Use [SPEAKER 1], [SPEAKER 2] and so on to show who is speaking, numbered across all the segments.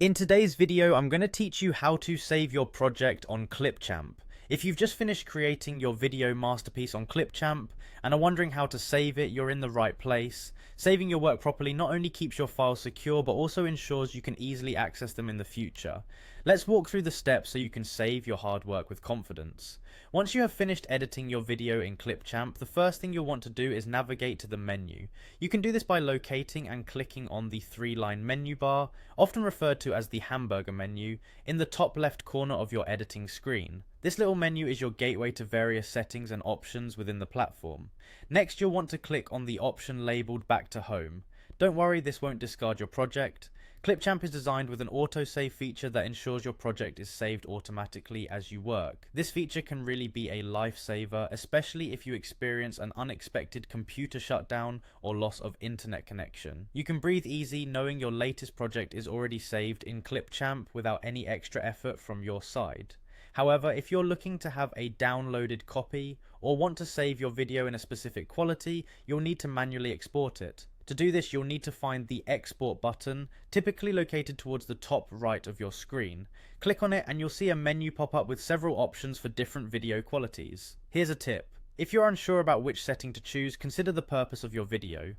[SPEAKER 1] In today's video, I'm going to teach you how to save your project on Clipchamp. If you've just finished creating your video masterpiece on Clipchamp and are wondering how to save it, you're in the right place. Saving your work properly not only keeps your files secure, but also ensures you can easily access them in the future. Let's walk through the steps so you can save your hard work with confidence. Once you have finished editing your video in Clipchamp, the first thing you'll want to do is navigate to the menu. You can do this by locating and clicking on the three-line menu bar, often referred to as the hamburger menu, in the top left corner of your editing screen. This little menu is your gateway to various settings and options within the platform. Next, you'll want to click on the option labelled Back to Home. Don't worry, this won't discard your project. Clipchamp is designed with an autosave feature that ensures your project is saved automatically as you work. This feature can really be a lifesaver, especially if you experience an unexpected computer shutdown or loss of internet connection. You can breathe easy knowing your latest project is already saved in Clipchamp without any extra effort from your side. However, if you're looking to have a downloaded copy or want to save your video in a specific quality, you'll need to manually export it. To do this, you'll need to find the export button, typically located towards the top right of your screen. Click on it and you'll see a menu pop up with several options for different video qualities. Here's a tip. If you're unsure about which setting to choose, consider the purpose of your video.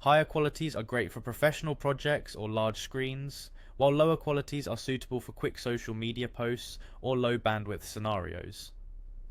[SPEAKER 1] Higher qualities are great for professional projects or large screens, while lower qualities are suitable for quick social media posts or low bandwidth scenarios.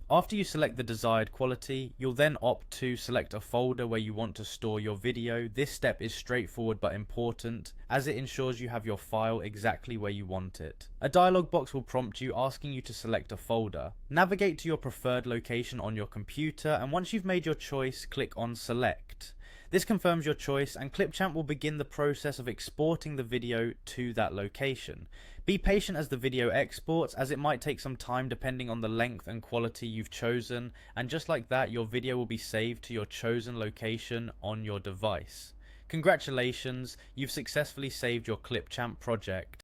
[SPEAKER 1] After you select the desired quality, you'll then opt to select a folder where you want to store your video. This step is straightforward but important, as it ensures you have your file exactly where you want it. A dialog box will prompt you asking you to select a folder. Navigate to your preferred location on your computer, and once you've made your choice, click on Select. This confirms your choice, and Clipchamp will begin the process of exporting the video to that location. Be patient as the video exports, as it might take some time depending on the length and quality you've chosen, and just like that, your video will be saved to your chosen location on your device. Congratulations, you've successfully saved your Clipchamp project.